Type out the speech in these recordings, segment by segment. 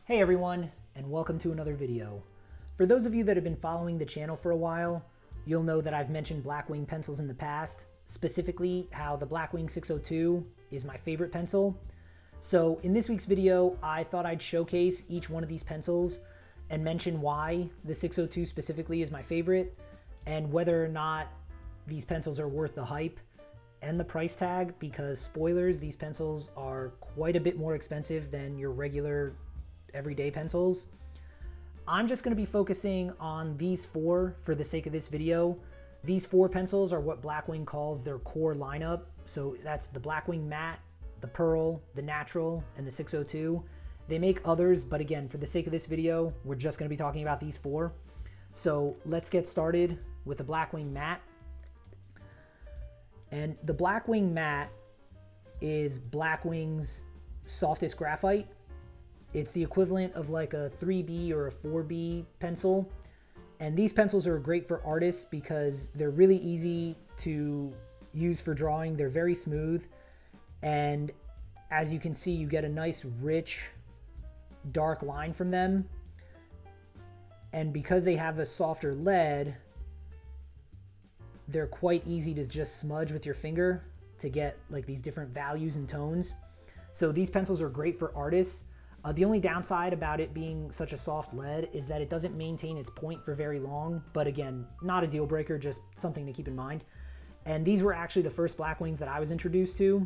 Hey everyone, and welcome to another video. For those of you that have been following the channel for a while, you'll know that I've mentioned Blackwing pencils in the past, specifically how the Blackwing 602 is my favorite pencil. So in this week's video, I thought I'd showcase each one of these pencils and mention why the 602 specifically is my favorite and whether or not these pencils are worth the hype and the price tag, because spoilers, these pencils are quite a bit more expensive than your regular everyday pencils. I'm just going to be focusing on these four for the sake of this video. These four pencils are what Blackwing calls their core lineup. So that's the Blackwing Matte, the Pearl, the Natural, and the 602. They make others, but again, for the sake of this video, we're just going to be talking about these four. So let's get started with the Blackwing Matte. And the Blackwing Matte is Blackwing's softest graphite. It's the equivalent of like a 3B or a 4B pencil. And these pencils are great for artists because they're really easy to use for drawing. They're very smooth. And as you can see, you get a nice, rich, dark line from them. And because they have a softer lead, they're quite easy to just smudge with your finger to get like these different values and tones. So these pencils are great for artists. The only downside about it being such a soft lead is that it doesn't maintain its point for very long, but again, not a deal breaker, just something to keep in mind. And these were actually the first Blackwings that I was introduced to,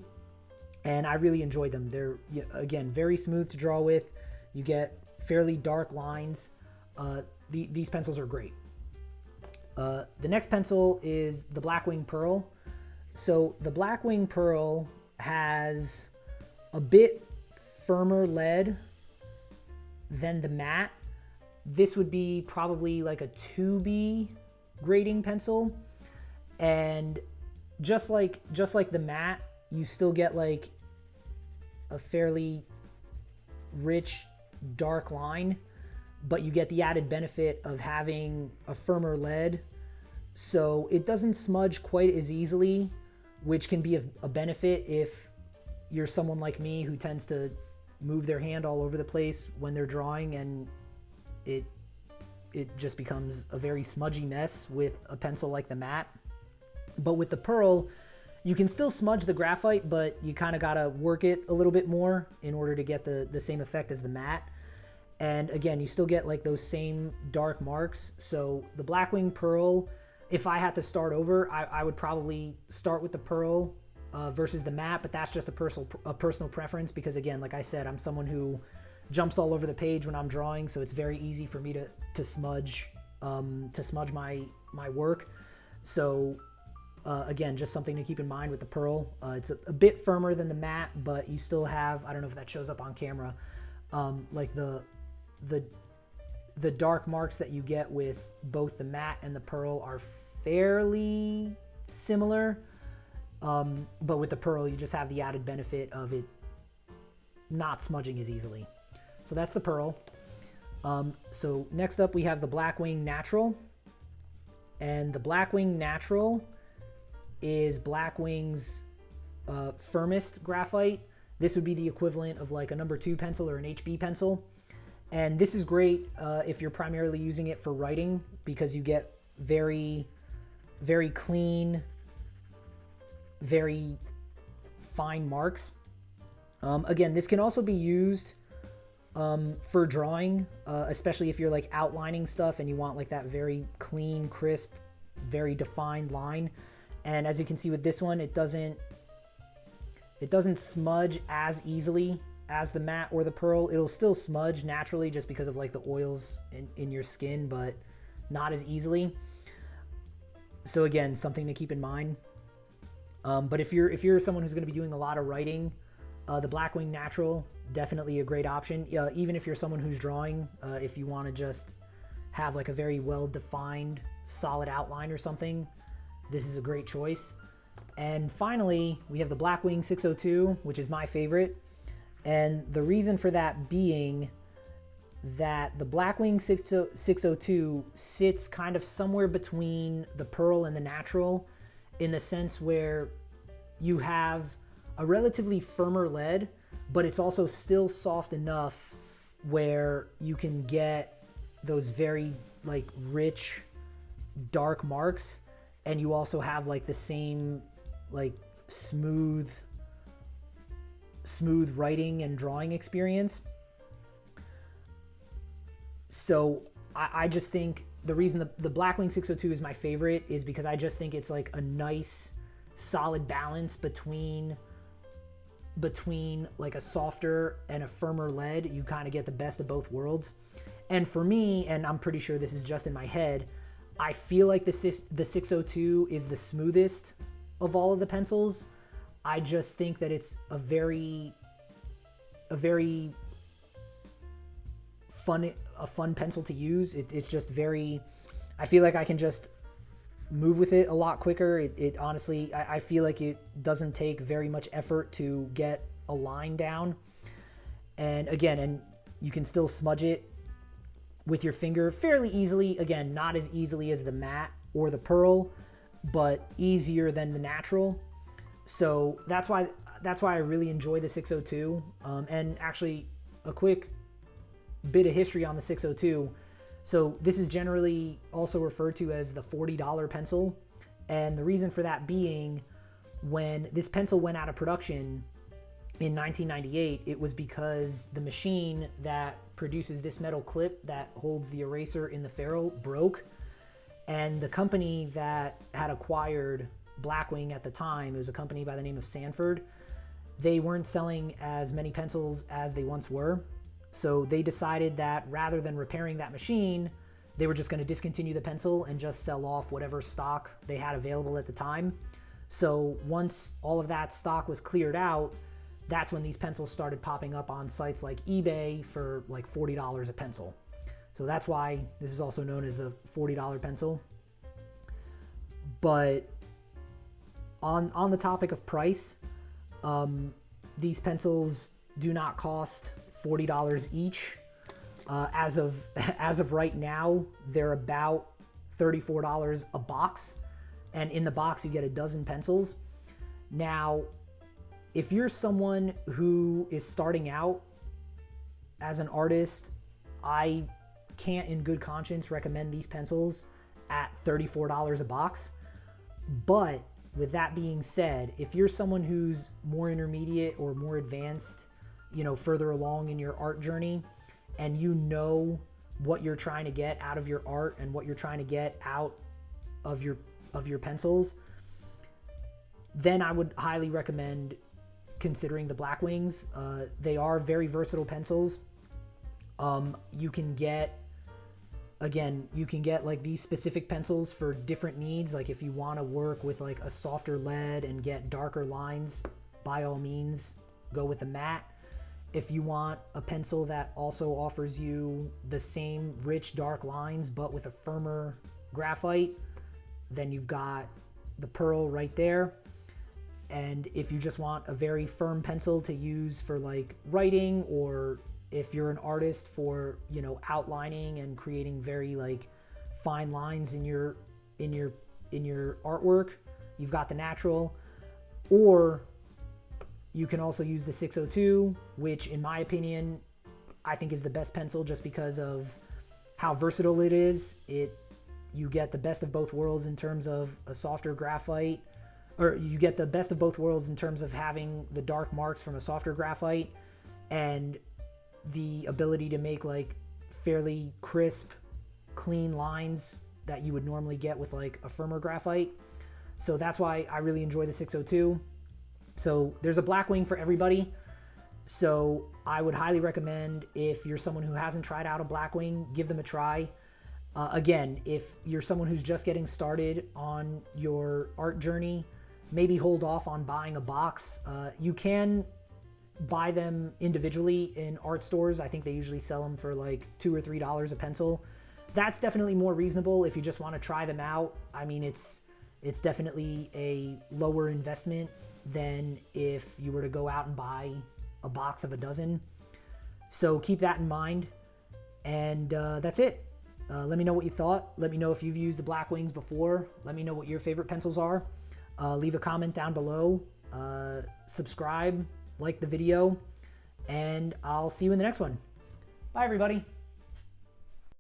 and I really enjoyed them. They're, again, very smooth to draw with. You get fairly dark lines. These pencils are great. The next pencil is the Blackwing Pearl. So the Blackwing Pearl has a bit firmer lead than the matte. This would be probably like a 2B grading pencil. And just like the matte, you still get like a fairly rich, dark line, but you get the added benefit of having a firmer lead. So it doesn't smudge quite as easily, which can be a benefit if you're someone like me who tends to move their hand all over the place when they're drawing, and it just becomes a very smudgy mess with a pencil like the matte. But with the Pearl, you can still smudge the graphite, but you kind of got to work it a little bit more in order to get the same effect as the matte. And again, you still get like those same dark marks. So the Blackwing Pearl, if I had to start over, I would probably start with the Pearl versus the matte, but that's just a personal preference, because again, like I said, I'm someone who jumps all over the page when I'm drawing, so it's very easy for me to smudge my work. So again, just something to keep in mind with the Pearl. It's a bit firmer than the matte, but you still have, I don't know if that shows up on camera, like the dark marks that you get with both the matte and the Pearl are fairly similar. But with the Pearl, you just have the added benefit of it not smudging as easily. So that's the Pearl. So next up, we have the Blackwing Natural. And the Blackwing Natural is Blackwing's firmest graphite. This would be the equivalent of like a number 2 pencil or an HB pencil. And this is great if you're primarily using it for writing, because you get very, very clean, very fine marks. Again, this can also be used for drawing, especially if you're like outlining stuff and you want like that very clean, crisp, very defined line. And as you can see with this one, it doesn't smudge as easily as the matte or the Pearl. It'll still smudge naturally just because of like the oils in your skin, but not as easily. So again, something to keep in mind. But if you're someone who's going to be doing a lot of writing, the Blackwing Natural, definitely a great option. Even if you're someone who's drawing, if you want to just have like a very well-defined, solid outline or something, this is a great choice. And finally, we have the Blackwing 602, which is my favorite. And the reason for that being that the Blackwing 602 sits kind of somewhere between the Pearl and the Natural, in the sense where you have a relatively firmer lead, but it's also still soft enough where you can get those very like rich dark marks, and you also have like the same like smooth writing and drawing experience. So I just think the reason the Blackwing 602 is my favorite is because I just think it's like a nice solid balance between like a softer and a firmer lead. You kind of get the best of both worlds. And for me, and I'm pretty sure this is just in my head, I feel like the 602 is the smoothest of all of the pencils. I just think that it's a very fun pencil to use. It's just very, I feel like I can just move with it a lot quicker. It honestly, I feel like it doesn't take very much effort to get a line down. And again, and you can still smudge it with your finger fairly easily. Again, not as easily as the matte or the pearl, but easier than the natural. So that's why I really enjoy the 602. And actually, a quick bit of history on the 602. So this is generally also referred to as the $40 pencil. And the reason for that being, when this pencil went out of production in 1998, it was because the machine that produces this metal clip that holds the eraser in the ferrule broke. And the company that had acquired Blackwing at the time, it was a company by the name of Sanford, they weren't selling as many pencils as they once were. So they decided that rather than repairing that machine, they were just going to discontinue the pencil and just sell off whatever stock they had available at the time. So once all of that stock was cleared out, that's when these pencils started popping up on sites like eBay for like $40 a pencil. So that's why this is also known as the $40 pencil. But on the topic of price, these pencils do not cost $40 each. As of right now, they're about $34 a box, and in the box you get a dozen pencils. Now, if you're someone who is starting out as an artist, I can't in good conscience recommend these pencils at $34 a box. But with that being said, if you're someone who's more intermediate or more advanced, you know, further along in your art journey, and you know what you're trying to get out of your art and what you're trying to get out of your pencils, then I would highly recommend considering the Blackwings. They are very versatile pencils. You can get like these specific pencils for different needs. Like if you want to work with like a softer lead and get darker lines, by all means, go with the matte. If you want a pencil that also offers you the same rich dark lines but with a firmer graphite, then you've got the pearl right there. And if you just want a very firm pencil to use for like writing, or if you're an artist for, you know, outlining and creating very like fine lines in your artwork, you've got the natural. Or you can also use the 602, which in my opinion, I think is the best pencil just because of how versatile it is. You get the best of both worlds in terms of a softer graphite, or you get the best of both worlds in terms of having the dark marks from a softer graphite and the ability to make like fairly crisp, clean lines that you would normally get with like a firmer graphite. So that's why I really enjoy the 602. So there's a Blackwing for everybody. So I would highly recommend, if you're someone who hasn't tried out a Blackwing, give them a try. Again, if you're someone who's just getting started on your art journey, maybe hold off on buying a box. You can buy them individually in art stores. I think they usually sell them for like $2 or $3 a pencil. That's definitely more reasonable if you just want to try them out. I mean, it's definitely a lower investment than if you were to go out and buy a box of a dozen. So keep that in mind. And that's it. Let me know what you thought. Let me know if you've used the Blackwings before. Let me know what your favorite pencils are. Leave a comment down below. Subscribe, like the video, and I'll see you in the next one. Bye, everybody.